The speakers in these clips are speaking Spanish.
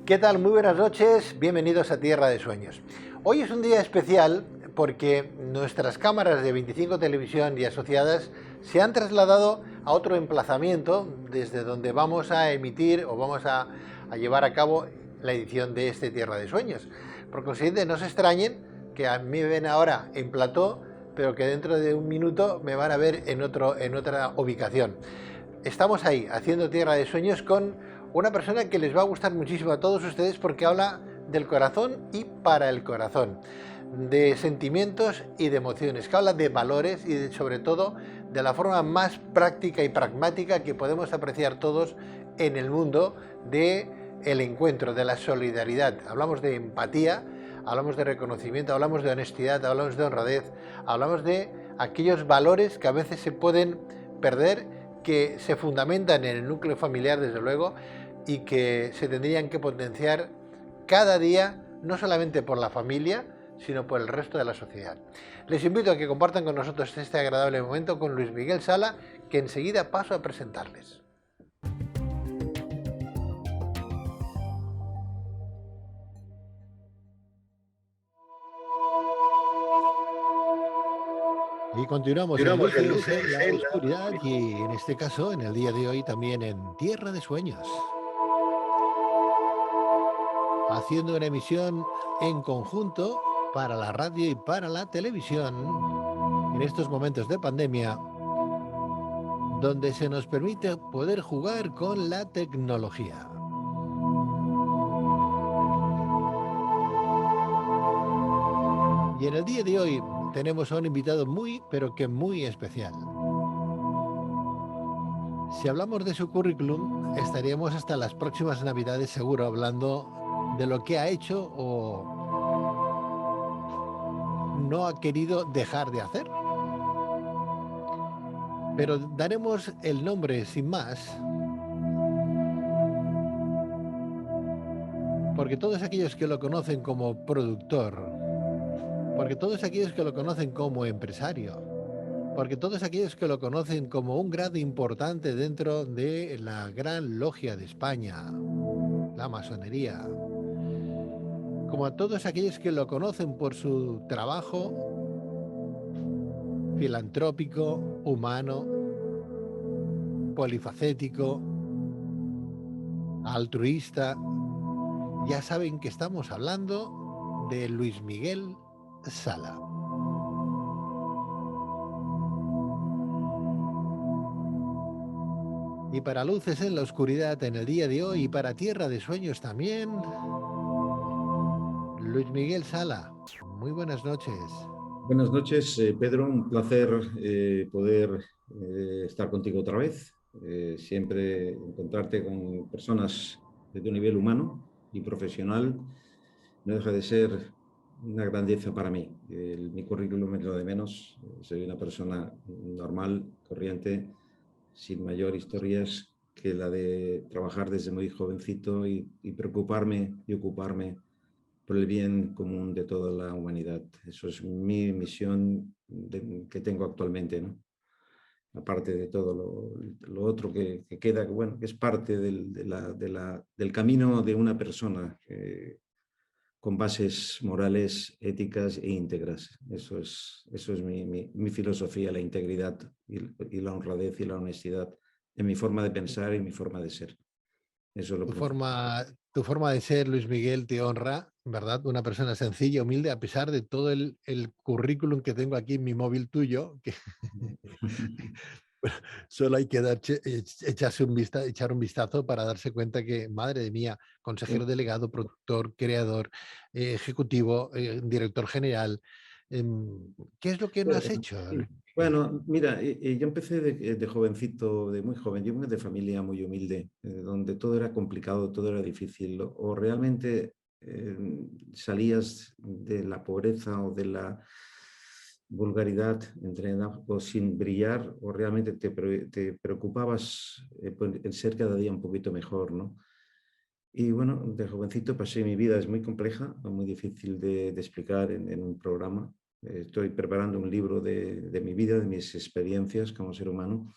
¿Qué tal? Muy buenas noches, bienvenidos a Tierra de Sueños. Hoy es un día especial porque nuestras cámaras de 25 Televisión y asociadas se han trasladado a otro emplazamiento desde donde vamos a emitir o vamos a llevar a cabo la edición de este Tierra de Sueños. Por consiguiente, no se extrañen que a mí me ven ahora en plató, pero que dentro de un minuto me van a ver en otra ubicación. Estamos ahí, haciendo Tierra de Sueños con una persona que les va a gustar muchísimo a todos ustedes porque habla del corazón y para el corazón, de sentimientos y de emociones, que habla de valores y sobre todo de la forma más práctica y pragmática que podemos apreciar todos en el mundo de el encuentro, de la solidaridad. Hablamos de empatía, hablamos de reconocimiento, hablamos de honestidad, hablamos de honradez, hablamos de aquellos valores que a veces se pueden perder, que se fundamentan en el núcleo familiar, desde luego, y que se tendrían que potenciar cada día, no solamente por la familia, sino por el resto de la sociedad. Les invito a que compartan con nosotros este agradable momento con Luis Miguel Sala, que enseguida paso a presentarles. Y continuamos en Luces en la Oscuridad y en este caso, en el día de hoy, también en Tierra de Sueños. Haciendo una emisión en conjunto para la radio y para la televisión en estos momentos de pandemia, donde se nos permite poder jugar con la tecnología. Y en el día de hoy tenemos a un invitado muy, pero que muy especial. Si hablamos de su currículum, estaríamos hasta las próximas Navidades seguro hablando de lo que ha hecho o no ha querido dejar de hacer. Pero daremos el nombre sin más, porque todos aquellos que lo conocen como productor, porque todos aquellos que lo conocen como empresario, porque todos aquellos que lo conocen como un grado importante dentro de la gran logia de España, la masonería, como a todos aquellos que lo conocen por su trabajo filantrópico, humano, polifacético, altruista, ya saben que estamos hablando de Luis Miguel Sala. Y para Luces en la Oscuridad en el día de hoy y para Tierra de Sueños también, Luis Miguel Sala. Muy buenas noches. Buenas noches, Pedro. Un placer poder estar contigo otra vez. Siempre encontrarte con personas de un nivel humano y profesional no deja de ser una grandeza para mí. Mi currículum es lo de menos. Soy una persona normal, corriente, sin mayor historias que la de trabajar desde muy jovencito y preocuparme y ocuparme por el bien común de toda la humanidad. Eso es mi misión que tengo actualmente, ¿no? Aparte de todo lo otro que queda, bueno, que es parte del camino de una persona con bases morales, éticas e íntegras. Eso es mi filosofía, la integridad y la honradez y la honestidad en mi forma de pensar y mi forma de ser. Eso es lo principal. Tu forma de ser, Luis Miguel, te honra, ¿verdad? Una persona sencilla, humilde, a pesar de todo el currículum que tengo aquí en mi móvil tuyo, que solo hay que echar un vistazo para darse cuenta que, madre mía, consejero delegado, productor, creador, ejecutivo, director general, ¿qué es lo que no has hecho, Luis Miguel? Bueno, mira, yo empecé de jovencito, de muy joven. Yo vengo de familia muy humilde, donde todo era complicado, todo era difícil. O realmente eh, salías de la pobreza o de la vulgaridad, o sin brillar, o realmente te preocupabas en ser cada día un poquito mejor, ¿no? Y bueno, de jovencito pasé mi vida, es muy compleja, muy difícil de explicar en un programa. Estoy preparando un libro de mi vida, de mis experiencias como ser humano.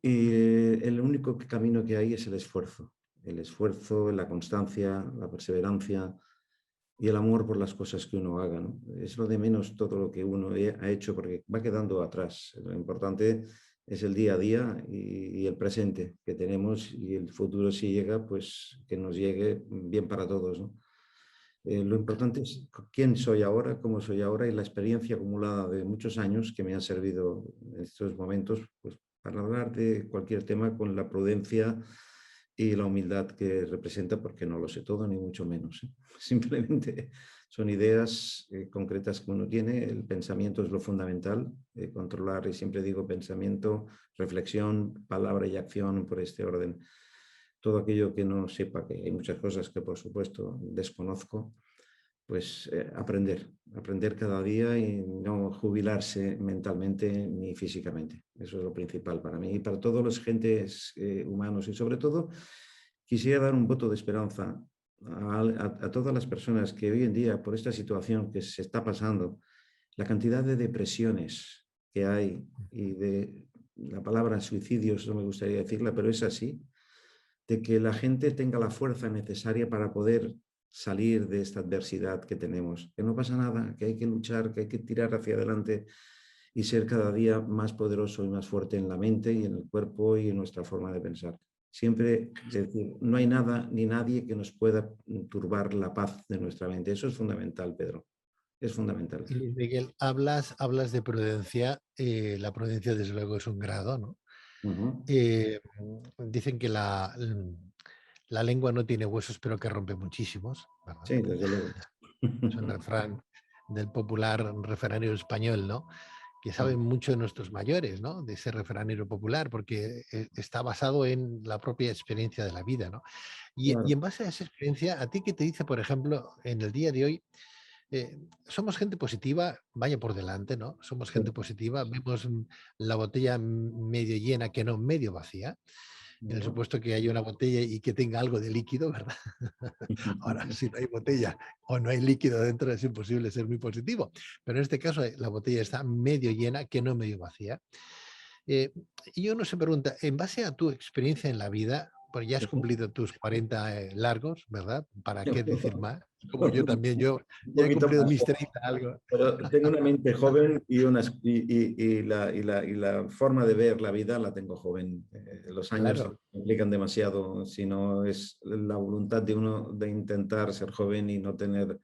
Y el único camino que hay es el esfuerzo. el esfuerzo, la constancia, la perseverancia y el amor por las cosas que uno haga, ¿no? Es lo de menos todo lo que uno ha hecho porque va quedando atrás. Lo importante es el día a día y el presente que tenemos, y el futuro, si llega, pues que nos llegue bien para todos, ¿no? Lo importante es quién soy ahora, cómo soy ahora, y la experiencia acumulada de muchos años que me ha servido en estos momentos, pues, para hablar de cualquier tema con la prudencia y la humildad que representa, porque no lo sé todo, ni mucho menos, ¿eh? Simplemente son ideas concretas que uno tiene. El pensamiento es lo fundamental, controlar, y siempre digo pensamiento, reflexión, palabra y acción por este orden. Todo aquello que no sepa, que hay muchas cosas que por supuesto desconozco, pues aprender cada día y no jubilarse mentalmente ni físicamente. Eso es lo principal para mí y para todos los gentes humanos. Y sobre todo quisiera dar un voto de esperanza a todas las personas que hoy en día, por esta situación que se está pasando, la cantidad de depresiones que hay, y de la palabra suicidios, no me gustaría decirla, pero es así, de que la gente tenga la fuerza necesaria para poder salir de esta adversidad que tenemos, que no pasa nada, que hay que luchar, que hay que tirar hacia adelante y ser cada día más poderoso y más fuerte en la mente y en el cuerpo y en nuestra forma de pensar. Siempre decir, no hay nada ni nadie que nos pueda turbar la paz de nuestra mente. Eso es fundamental, Pedro. Es fundamental. Y Luis Miguel, hablas de prudencia. La prudencia, desde luego, es un grado, ¿no? Uh-huh. Dicen que la lengua no tiene huesos, pero que rompe muchísimos, ¿verdad? Sí, desde luego. Es un refrán del popular refranero español, ¿no? Que saben mucho de nuestros mayores, ¿no? De ese refranero popular, porque está basado en la propia experiencia de la vida, ¿no? Y Claro. en base a esa experiencia, ¿a ti qué te dice, por ejemplo, en el día de hoy? Somos gente positiva, vaya por delante, ¿no? Somos gente positiva, vemos la botella medio llena que no medio vacía, en el Uh-huh. supuesto que haya una botella y que tenga algo de líquido, ¿verdad? Ahora, si no hay botella o no hay líquido dentro, es imposible ser muy positivo. Pero en este caso, la botella está medio llena que no medio vacía. Eh, y uno se pregunta, en base a tu experiencia en la vida, pues ya has cumplido tus 40 largos, ¿verdad? ¿Para qué decir más? Como yo también, yo Un ya he poquito cumplido más. mis 30 algo. Pero tengo una mente joven y la forma de ver la vida la tengo joven. Los años Claro, implican demasiado, si no es la voluntad de uno de intentar ser joven y no tener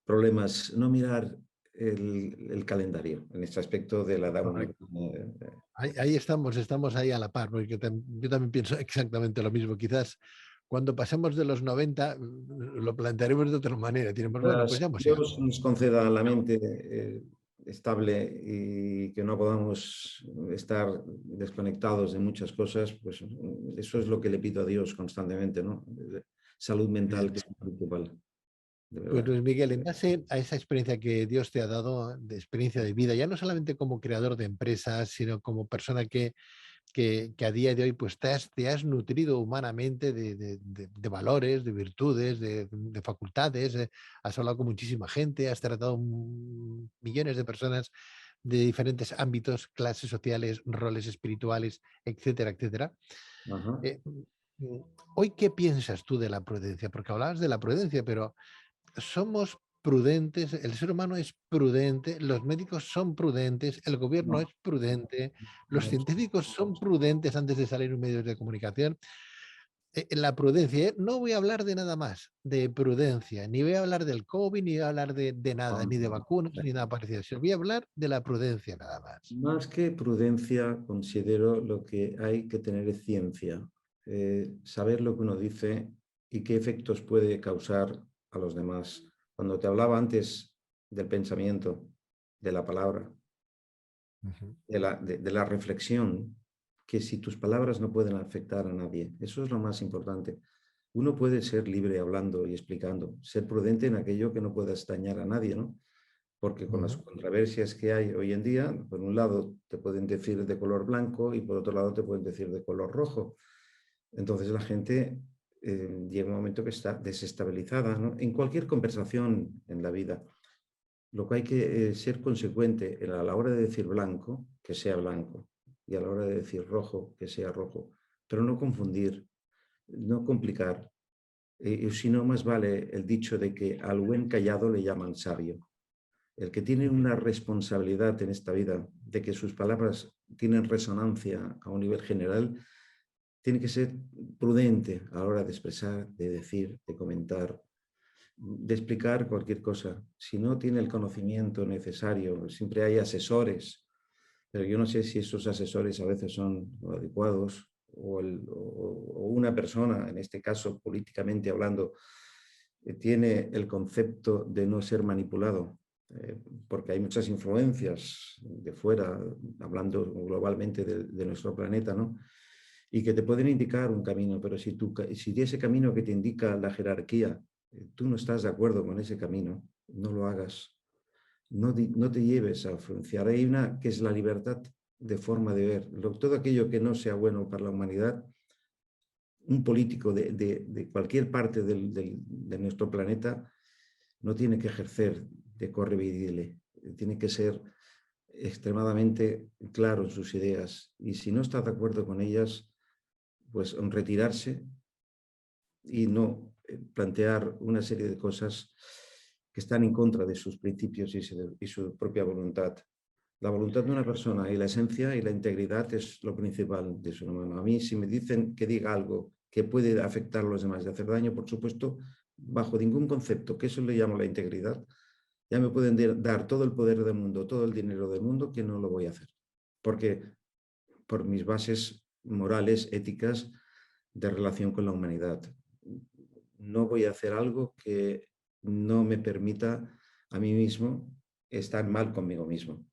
problemas, no mirar el calendario en este aspecto de la edad uno. correcto. Ahí estamos ahí a la par, porque yo también pienso exactamente lo mismo. Quizás cuando pasemos de los 90 lo plantearemos de otra manera. Diremos, bueno, pues ya hemos llegado. Dios nos conceda la mente estable y que no podamos estar desconectados de muchas cosas, pues eso es lo que le pido a Dios constantemente, ¿no? Salud mental, que es lo principal, de Pues verdad. Luis Miguel, en base a esa experiencia que Dios te ha dado, de experiencia de vida, ya no solamente como creador de empresas, sino como persona que a día de hoy pues te has nutrido humanamente de valores, de virtudes, de facultades, has hablado con muchísima gente, has tratado millones de personas de diferentes ámbitos, clases sociales, roles espirituales, etcétera, etcétera. Ajá. Eh, Hoy, ¿qué piensas tú de la prudencia? Porque hablabas de la prudencia, pero somos prudentes, el ser humano es prudente, los médicos son prudentes, el gobierno es No, prudente, los no. científicos son prudentes antes de salir en medios de comunicación. La prudencia, no voy a hablar de nada más, de prudencia, ni voy a hablar del COVID, ni voy a hablar de nada, ni de vacunas, ni nada parecido. Sino voy a hablar de la prudencia nada más. Más que prudencia, considero lo que hay que tener es ciencia, saber lo que uno dice y qué efectos puede causar a los demás. Cuando te hablaba antes del pensamiento, de la palabra, Ujú. de la reflexión, que si tus palabras no pueden afectar a nadie, eso es lo más importante. Uno puede ser libre hablando y explicando, ser prudente en aquello que no puedas dañar a nadie, ¿no? Porque con las Ujú. controversias que hay hoy en día, por un lado te pueden decir de color blanco y por otro lado te pueden decir de color rojo. Entonces la gente llega un momento que está desestabilizada, ¿no? En cualquier conversación en la vida. Lo que hay que ser consecuente a la hora de decir blanco, que sea blanco, y a la hora de decir rojo, que sea rojo, pero no confundir. no complicar. Si no, más vale el dicho de que al buen callado le llaman sabio. El que tiene una responsabilidad en esta vida de que sus palabras tienen resonancia a un nivel general, tiene que ser prudente a la hora de expresar, de decir, de comentar, de explicar cualquier cosa. Si no tiene el conocimiento necesario, siempre hay asesores, pero yo no sé si esos asesores a veces son adecuados o una persona, en este caso políticamente hablando, tiene el concepto de no ser manipulado, porque hay muchas influencias de fuera, hablando globalmente de nuestro planeta, ¿no? Y que te pueden indicar un camino, pero si ese camino que te indica la jerarquía, tú no estás de acuerdo con ese camino, no lo hagas. No te lleves a influenciar. Hay una que es la libertad de forma de ver. Todo aquello que no sea bueno para la humanidad, un político de cualquier parte de nuestro planeta no tiene que ejercer de correveidile. Tiene que ser extremadamente claro en sus ideas. Y si no está de acuerdo con ellas, pues retirarse y no plantear una serie de cosas que están en contra de sus principios y su propia voluntad. La voluntad de una persona y la esencia y la integridad es lo principal de su humano. A mí, si me dicen que diga algo que puede afectar a los demás y hacer daño, por supuesto, bajo ningún concepto, que eso le llamo la integridad, ya me pueden dar todo el poder del mundo, todo el dinero del mundo, que no lo voy a hacer. Porque por mis bases morales, éticas, de relación con la humanidad. No voy a hacer algo que no me permita a mí mismo estar mal conmigo mismo.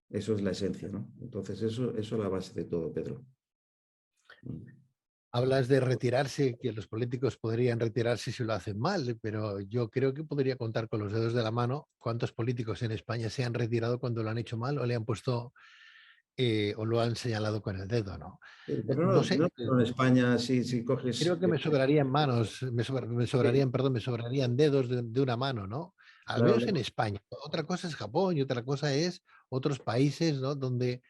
Eso es la esencia, ¿no? Entonces, eso es la base de todo, Pedro. Hablas de retirarse, que los políticos podrían retirarse si lo hacen mal, pero yo creo que podría contar con los dedos de la mano cuántos políticos en España se han retirado cuando lo han hecho mal o le han puesto o lo han señalado con el dedo, ¿no? Pero No sé, no en España, si coges... creo que me sobrarían manos, me sobrarían, perdón, me sobrarían dedos de una mano, ¿no? Al menos en Claro, España. Otra cosa es Japón y otra cosa es otros países, ¿no? Donde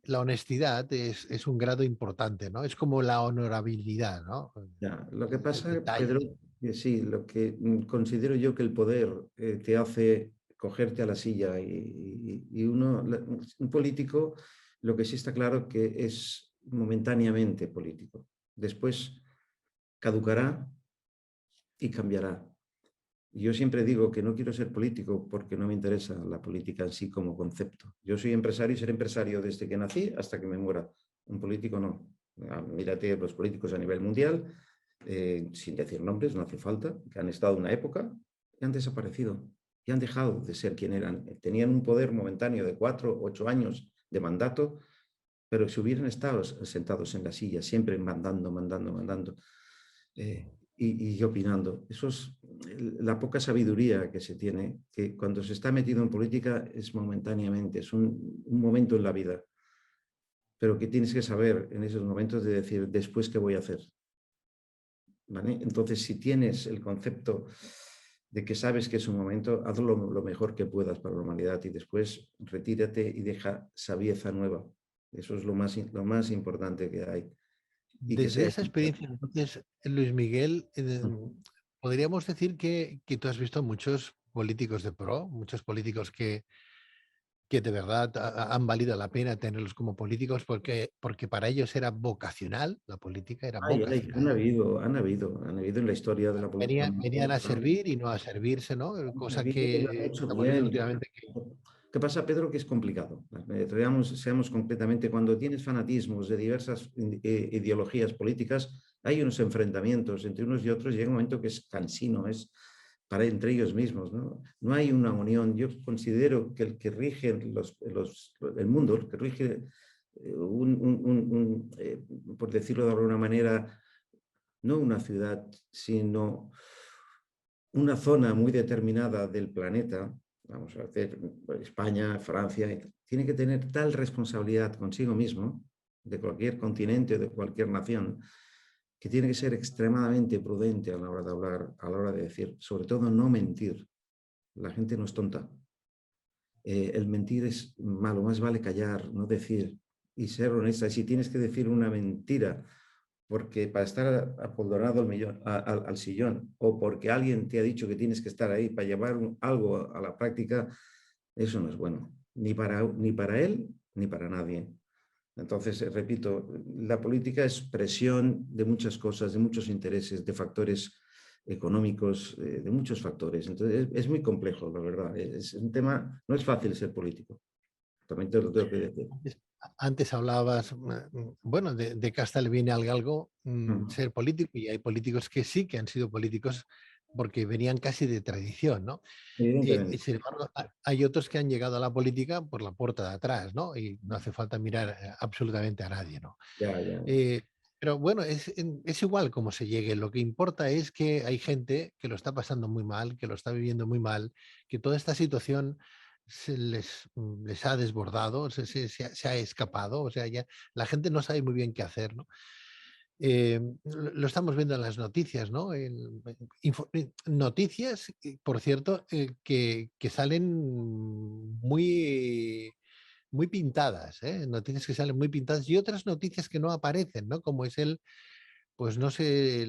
la honestidad es un grado importante, ¿no? Es como la honorabilidad, ¿no? ya. Lo que El pasa, Pedro, detalle. que sí, lo que considero yo que el poder te hace cogerte a la silla y un político, lo que sí está claro que es momentáneamente político. Después caducará y cambiará. Yo siempre digo que no quiero ser político porque no me interesa la política en sí como concepto. Yo soy empresario y seré empresario desde que nací hasta que me muera. Un político no. Mírate los políticos a nivel mundial, sin decir nombres, no hace falta, que han estado en una época y han desaparecido y han dejado de ser quien eran. Tenían un poder momentáneo de 4 o 8 años de mandato, pero si hubieran estado sentados en la silla, siempre mandando, y opinando. Eso es la poca sabiduría que se tiene, que cuando se está metido en política es momentáneamente, es un momento en la vida, pero que tienes que saber en esos momentos de decir, después, ¿qué voy a hacer? ¿Vale? Entonces, si tienes el concepto de que sabes que es un momento, hazlo lo mejor que puedas para la humanidad y después retírate y deja sabieza nueva. Eso es lo más importante que hay. Y que Desde sea... esa experiencia, entonces, Luis Miguel, podríamos decir que tú has visto muchos políticos de pro, muchos políticos que de verdad han valido la pena tenerlos como políticos porque para ellos era vocacional, la política era vocacional. Han habido en la historia de la política. Venían a servir y no a servirse, ¿no? Han Cosa habido y lo han que hecho estamos viendo bien. últimamente. ¿Qué pasa, Pedro? Que es complicado. Seamos completamente, cuando tienes fanatismos de diversas ideologías políticas, hay unos enfrentamientos entre unos y otros y llega un momento que es cansino, es para entre ellos mismos. No hay una unión. Yo considero que el que rige el mundo, el que rige, por decirlo de alguna manera, no una ciudad, sino una zona muy determinada del planeta, vamos a hacer España, Francia, tiene que tener tal responsabilidad consigo mismo, de cualquier continente, de cualquier nación, que tiene que ser extremadamente prudente a la hora de hablar, a la hora de decir, sobre todo no mentir. La gente no es tonta. El mentir es malo, más vale callar, no decir y ser honesta. Y si tienes que decir una mentira porque para estar apoldonado al sillón o porque alguien te ha dicho que tienes que estar ahí para llevar algo a la práctica, eso no es bueno, ni para él ni para nadie. Entonces, repito, la política es presión de muchas cosas, de muchos intereses, de factores económicos, de muchos factores. Entonces, es muy complejo, la verdad. Es un tema, no es fácil ser político. También te lo tengo que decir. Antes hablabas, bueno, de casta le viene al galgo ser político, y hay políticos que sí que han sido políticos porque venían casi de tradición, ¿no? Y Evidentemente. sin embargo, hay otros que han llegado a la política por la puerta de atrás, ¿no? Y no hace falta mirar absolutamente a nadie, ¿no? Ya, ya. Eh, pero bueno, es igual como se llegue. Lo que importa es que hay gente que lo está pasando muy mal, que lo está viviendo muy mal, que toda esta situación les ha desbordado, se ha escapado. O sea, ya la gente no sabe muy bien qué hacer, ¿no? Lo estamos viendo en las noticias, ¿no? Noticias, por cierto, que salen muy pintadas, ¿eh? Noticias que salen muy pintadas y otras noticias que no aparecen, ¿no? Como es pues no sé,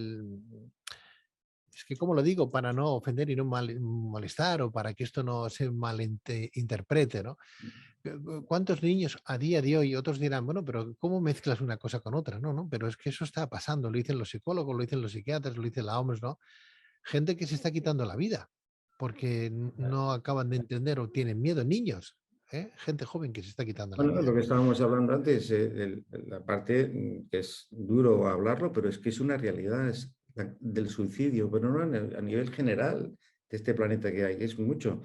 es que cómo lo digo para no ofender y no molestar o para que esto no se malinterprete, ¿no? ¿Cuántos niños a día de hoy, otros dirán, bueno, pero ¿cómo mezclas una cosa con otra? No, no, pero es que eso está pasando, lo dicen los psicólogos, lo dicen los psiquiatras, lo dice la OMS, ¿no? Gente que se está quitando la vida porque no acaban de entender o tienen miedo, niños, ¿eh? Gente joven que se está quitando la Bueno, lo vida. que estábamos hablando antes, la parte que es duro hablarlo, pero es que es una realidad del suicidio, pero no a nivel general de este planeta que hay, es mucho.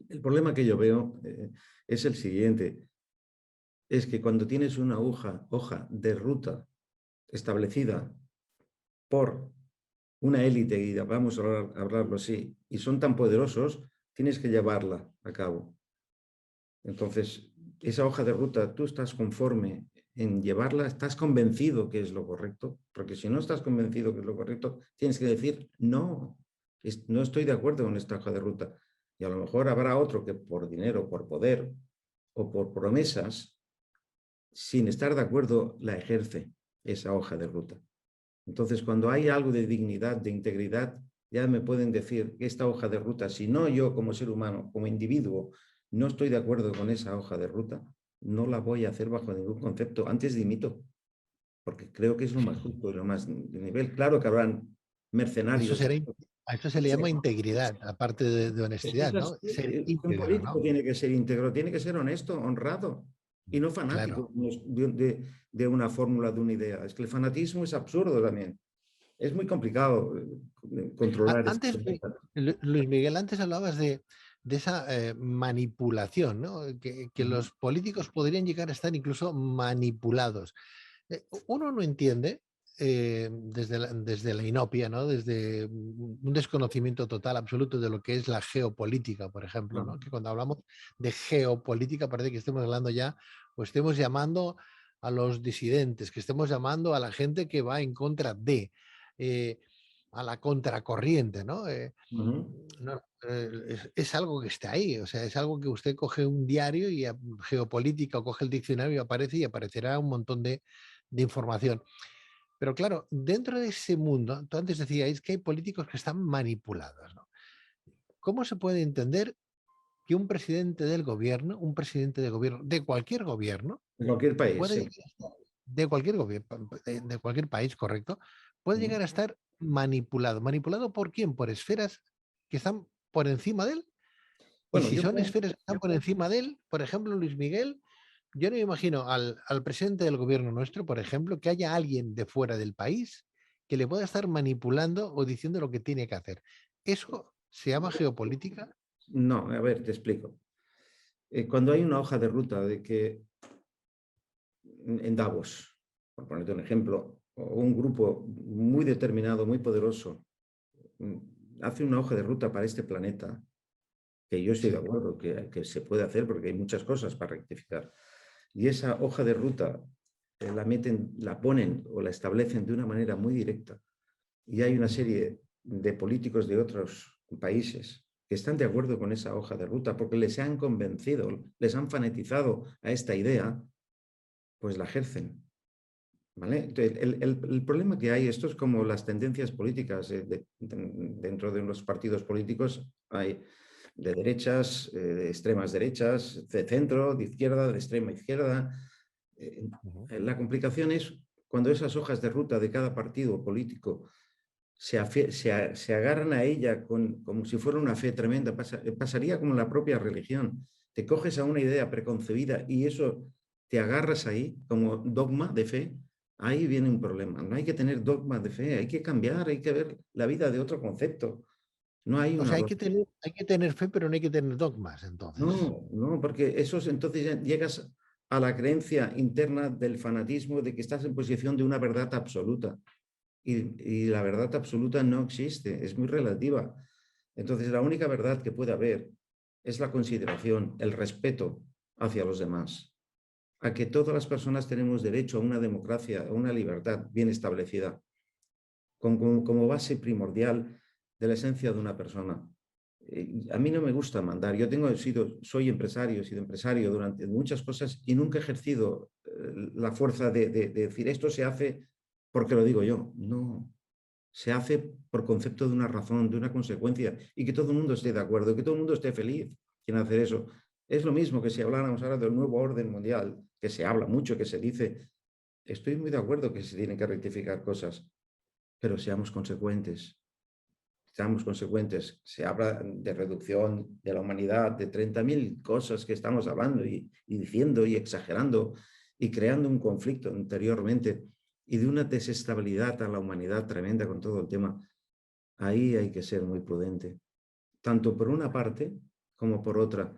El problema que yo veo es el siguiente, es que cuando tienes una hoja de ruta establecida por una élite, y vamos a hablarlo así, y son tan poderosos, tienes que llevarla a cabo. Entonces, esa hoja de ruta, tú estás conforme en llevarla, estás convencido que es lo correcto, porque si no estás convencido que es lo correcto, tienes que decir, no, no estoy de acuerdo con esta hoja de ruta. Y a lo mejor habrá otro que por dinero, por poder o por promesas, sin estar de acuerdo, la ejerce esa hoja de ruta. Entonces, cuando hay algo de dignidad, de integridad, ya me pueden decir que esta hoja de ruta, si no yo como ser humano, como individuo, no estoy de acuerdo con esa hoja de ruta, no la voy a hacer bajo ningún concepto. Antes dimito, porque creo que es lo más justo, lo más de nivel. Claro que habrán Eso mercenarios. será, a esto se le llama integridad, aparte de Es que honestidad, es ¿no? así. Ser Un íntegro, político ¿no? tiene que ser íntegro, tiene que ser honesto, honrado y no fanático Claro. de una fórmula, de una idea. Es que el fanatismo es absurdo también. Es muy complicado controlar esto. Antes, Luis Miguel, antes hablabas de esa manipulación, ¿no? Que los políticos podrían llegar a estar incluso manipulados. Uno no entiende desde la inopia, ¿no? Desde un desconocimiento total, absoluto de lo que es la geopolítica, por ejemplo, ¿no? Que cuando hablamos de geopolítica parece que estemos hablando ya o estemos llamando a los disidentes, que estemos llamando a la gente que va en contra de, eh, a la contracorriente, ¿no? No, es algo que está ahí, o sea, es algo que usted coge un diario y geopolítica o coge el diccionario y aparece y aparecerá un montón de información. Pero claro, dentro de ese mundo, tú antes decíais que hay políticos que están manipulados, ¿no? ¿Cómo se puede entender que un presidente de gobierno, de cualquier gobierno, En cualquier país, puede sí. llegar a estar, de cualquier gobierno, de cualquier país, correcto, puede llegar a estar manipulado? ¿Manipulado por quién? Por esferas que están por encima de él. Y Bueno, si son esferas que están por encima de él, por ejemplo, Luis Miguel, yo no me imagino al presidente del gobierno nuestro, por ejemplo, que haya alguien de fuera del país que le pueda estar manipulando o diciendo lo que tiene que hacer. ¿Eso se llama geopolítica? no, a ver, te explico. Cuando hay una hoja de ruta de que en Davos, por ponerte un ejemplo, o un grupo muy determinado, muy poderoso, hace una hoja de ruta para este planeta, que yo estoy de Sí, acuerdo que se puede hacer porque hay muchas cosas para rectificar, y esa hoja de ruta la meten, la ponen o la establecen de una manera muy directa, y hay una serie de políticos de otros países que están de acuerdo con esa hoja de ruta porque les han convencido, les han fanatizado a esta idea, pues la ejercen. ¿vale? Entonces, el problema que hay, esto es como las tendencias políticas. Dentro de los partidos políticos hay de derechas, de extremas derechas, de centro, de izquierda, de extrema izquierda. Eh, Ujú. la complicación es cuando esas hojas de ruta de cada partido político se agarran a ella como si fuera una fe tremenda. Pasaría como la propia religión. Te coges a una idea preconcebida y eso te agarras ahí como dogma de fe. Ahí viene un problema. No hay que tener dogma de fe, hay que cambiar, hay que ver la vida de otro concepto. No hay O una sea, dogma. hay que tener fe, pero no hay que tener dogmas, entonces. No, no, porque entonces ya llegas a la creencia interna del fanatismo de que estás en posición de una verdad absoluta. Y la verdad absoluta no existe, es muy relativa. Entonces, la única verdad que puede haber es la consideración, el respeto hacia los demás, a que todas las personas tenemos derecho a una democracia, a una libertad bien establecida, como base primordial de la esencia de una persona. A mí no me gusta mandar. Soy empresario, he sido empresario durante muchas cosas y nunca he ejercido la fuerza de decir esto se hace porque lo digo yo. No, se hace por concepto de una razón, de una consecuencia, y que todo el mundo esté de acuerdo, que todo el mundo esté feliz en hacer eso. Es lo mismo que si habláramos ahora del nuevo orden mundial, que se habla mucho, que se dice, estoy muy de acuerdo que se tienen que rectificar cosas, pero seamos consecuentes. Seamos consecuentes. Se habla de reducción de la humanidad, de 30.000 cosas que estamos hablando y diciendo y exagerando y creando un conflicto interiormente y de una desestabilidad a la humanidad tremenda con todo el tema. Ahí hay que ser muy prudente, tanto por una parte como por otra.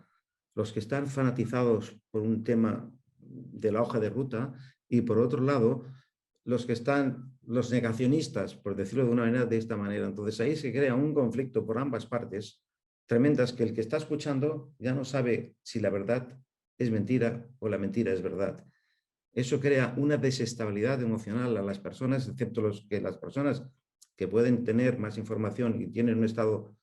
Los que están fanatizados por un tema de la hoja de ruta y por otro lado, los negacionistas, por decirlo de una manera, de esta manera. Entonces ahí se crea un conflicto por ambas partes tremendas que el que está escuchando ya no sabe si la verdad es mentira o la mentira es verdad. Eso crea una desestabilidad emocional a las personas, excepto las personas que pueden tener más información y tienen un estado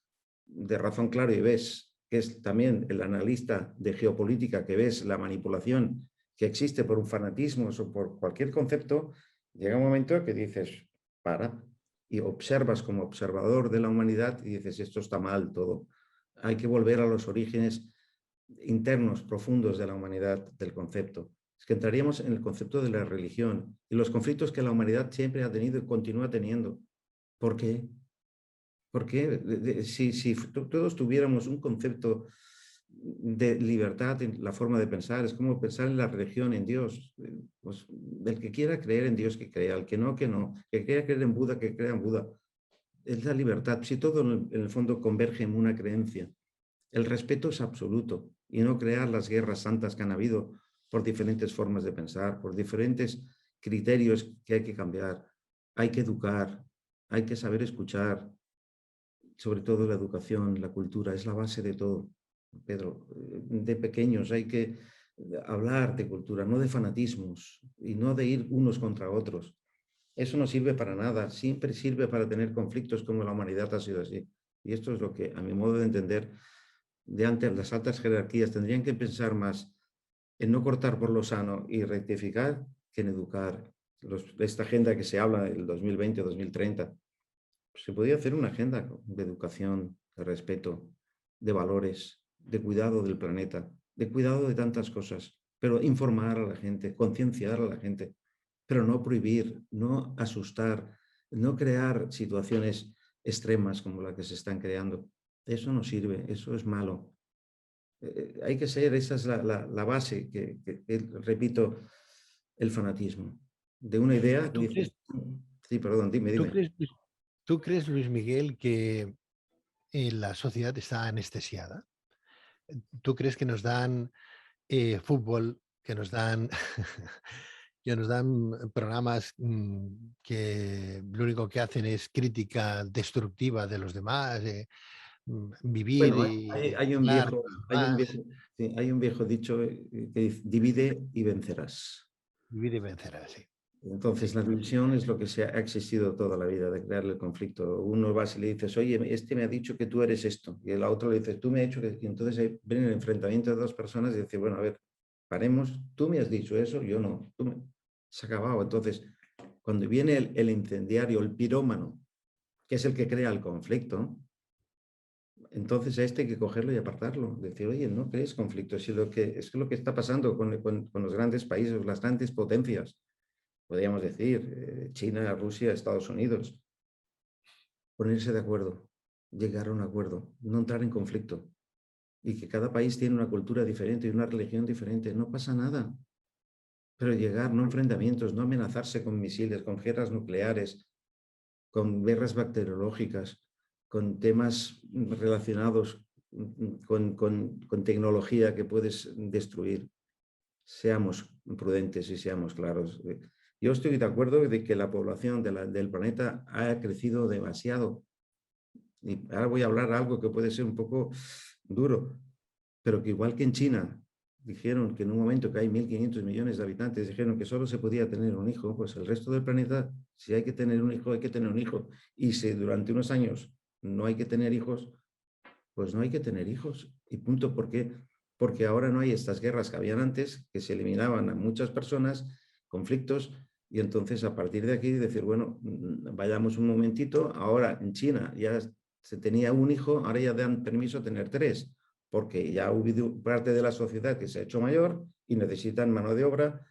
de razón claro y ves que es también el analista de geopolítica, que ves la manipulación que existe por un fanatismo o por cualquier concepto, llega un momento que dices, para, y observas como observador de la humanidad y dices, esto está mal todo. Hay que volver a los orígenes internos, profundos de la humanidad, del concepto. Es que entraríamos en el concepto de la religión y los conflictos que la humanidad siempre ha tenido y continúa teniendo. ¿Por qué? Porque si todos tuviéramos un concepto de libertad en la forma de pensar, es como pensar en la religión, en Dios. Pues, el que quiera creer en Dios, que crea, el que no, que no. Que quiera creer en Buda, que crea en Buda. Es la libertad. Si todo en el fondo converge en una creencia, el respeto es absoluto y no crear las guerras santas que han habido por diferentes formas de pensar, por diferentes criterios que hay que cambiar. Hay que educar, hay que saber escuchar, sobre todo la educación, la cultura, es la base de todo, Pedro. De pequeños hay que hablar de cultura, no de fanatismos y no de ir unos contra otros. Eso no sirve para nada, siempre sirve para tener conflictos como la humanidad ha sido así. Y esto es lo que, a mi modo de entender, de antes las altas jerarquías tendrían que pensar más en no cortar por lo sano y rectificar que en educar. Esta agenda que se habla del 2020 o 2030, se podía hacer una agenda de educación, de respeto, de valores, de cuidado del planeta, de cuidado de tantas cosas, pero informar a la gente, concienciar a la gente, pero no prohibir, no asustar, no crear situaciones extremas como las que se están creando. Eso no sirve, eso es malo. Hay que ser, esa es la base, repito, el fanatismo. De una idea que ¿Tú crees, dices, sí, perdón, dime, tú dime. crees, tú crees, Luis Miguel, que la sociedad está anestesiada? ¿Tú crees que nos dan fútbol, que nos dan, que nos dan programas que lo único que hacen es crítica destructiva de los demás, vivir Bueno, y hay un hablar viejo, con los demás, sí, hay un viejo dicho que dice, divide y vencerás. vivir y vencer así? Entonces, Sí. la división es lo que ha existido toda la vida, de crearle el conflicto. Uno vas y le dices, oye, este me ha dicho que tú eres esto. Y el otro le dices, tú me has dicho que... Y entonces viene el enfrentamiento de dos personas y dice, bueno, a ver, paremos, tú me has dicho eso, yo no. Se ha acabado. Entonces, Cuando viene el incendiario, el pirómano, que es el que crea el conflicto, entonces a este hay que cogerlo y apartarlo. Decir, oye, no crees conflicto, si es lo que está pasando con los grandes países, las grandes potencias, podríamos decir, China, Rusia, Estados Unidos. Ponerse de acuerdo, llegar a un acuerdo, no entrar en conflicto. Y que cada país tiene una cultura diferente y una religión diferente, no pasa nada. Pero llegar, no enfrentamientos, no amenazarse con misiles, con guerras nucleares, con guerras bacteriológicas, con temas relacionados con tecnología que puedes destruir. Seamos prudentes y seamos claros. Yo estoy de acuerdo de que la población del planeta ha crecido demasiado. Y ahora voy a hablar algo que puede ser un poco duro, pero que igual que en China dijeron que en un momento que hay 1.500 millones de habitantes, dijeron que solo se podía tener un hijo, pues el resto del planeta, si hay que tener un hijo, hay que tener un hijo. Y si durante unos años no hay que tener hijos, pues no hay que tener hijos. Y punto. ¿Por qué? Porque ahora no hay estas guerras que habían antes, que se eliminaban a muchas personas, conflictos, y entonces a partir de aquí decir, bueno, vayamos un momentito, ahora en China ya se tenía un hijo, ahora ya dan permiso a tener 3, porque ya ha habido parte de la sociedad que se ha hecho mayor y necesitan mano de obra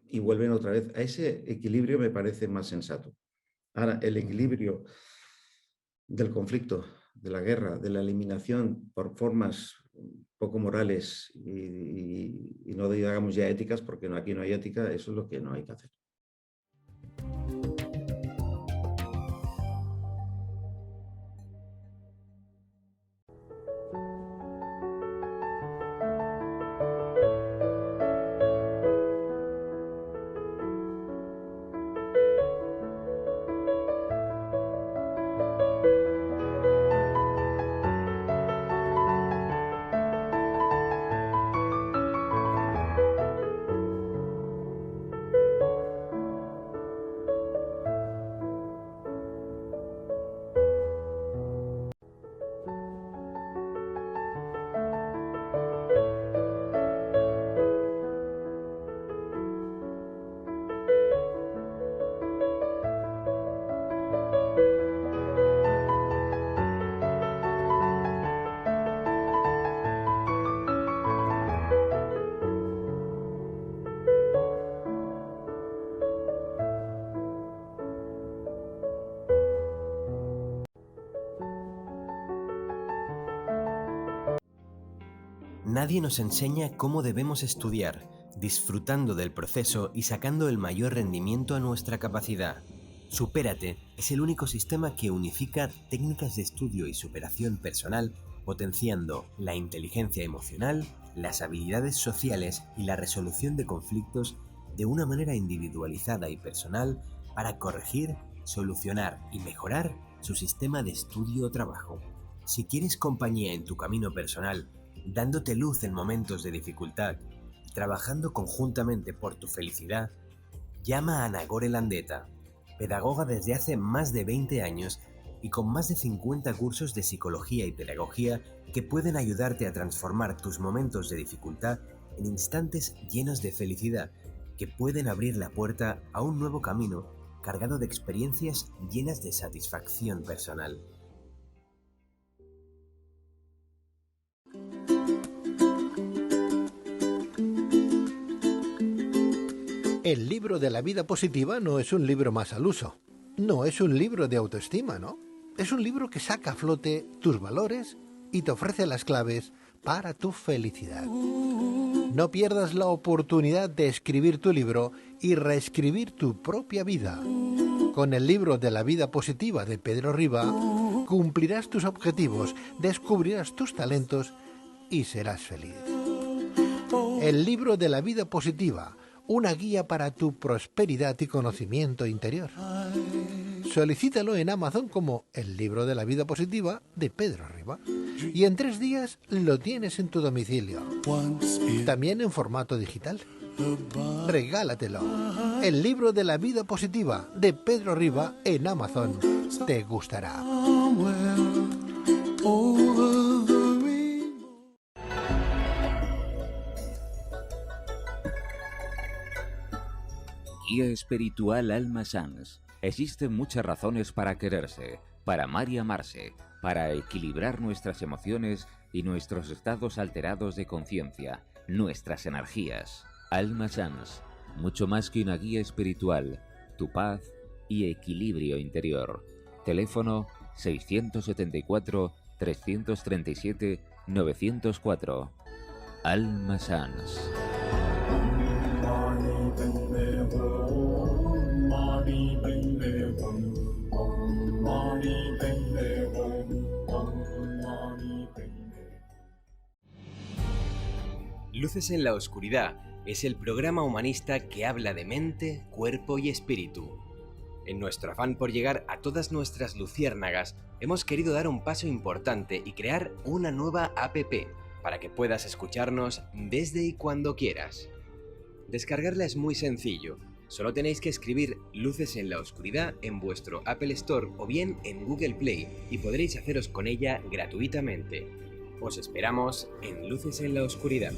y vuelven otra vez. A ese equilibrio me parece más sensato. Ahora, el equilibrio del conflicto, de la guerra, de la eliminación por formas poco morales y no digamos ya éticas, porque aquí no hay ética, eso es lo que no hay que hacer. Nadie nos enseña cómo debemos estudiar, disfrutando del proceso y sacando el mayor rendimiento a nuestra capacidad. Supérate es el único sistema que unifica técnicas de estudio y superación personal, potenciando la inteligencia emocional, las habilidades sociales y la resolución de conflictos de una manera individualizada y personal para corregir, solucionar y mejorar su sistema de estudio o trabajo. Si quieres compañía en tu camino personal, dándote luz en momentos de dificultad, trabajando conjuntamente por tu felicidad, llama a Nagore Landeta, pedagoga desde hace más de 20 años y con más de 50 cursos de psicología y pedagogía que pueden ayudarte a transformar tus momentos de dificultad en instantes llenos de felicidad que pueden abrir la puerta a un nuevo camino cargado de experiencias llenas de satisfacción personal. El libro de la vida positiva no es un libro más al uso. No es un libro de autoestima, ¿no? Es un libro que saca a flote tus valores y te ofrece las claves para tu felicidad. No pierdas la oportunidad de escribir tu libro y reescribir tu propia vida. Con el libro de la vida positiva de Pedro Riba, cumplirás tus objetivos, descubrirás tus talentos y serás feliz. El libro de la vida positiva, una guía para tu prosperidad y conocimiento interior. Solicítalo en Amazon como El libro de la vida positiva de Pedro Riba y en 3 días lo tienes en tu domicilio, también en formato digital. Regálatelo. El libro de la vida positiva de Pedro Riba en Amazon. Te gustará. Guía espiritual Alma Sans. Existen muchas razones para quererse, para amar y amarse, para equilibrar nuestras emociones y nuestros estados alterados de conciencia, nuestras energías. Alma Sans, mucho más que una guía espiritual, tu paz y equilibrio interior. Teléfono 674 337 904. Alma Sans. Luces en la Oscuridad es el programa humanista que habla de mente, cuerpo y espíritu. En nuestro afán por llegar a todas nuestras luciérnagas, hemos querido dar un paso importante y crear una nueva app para que puedas escucharnos desde y cuando quieras. Descargarla es muy sencillo, solo tenéis que escribir Luces en la Oscuridad en vuestro Apple Store o bien en Google Play y podréis haceros con ella gratuitamente. Os esperamos en Luces en la Oscuridad.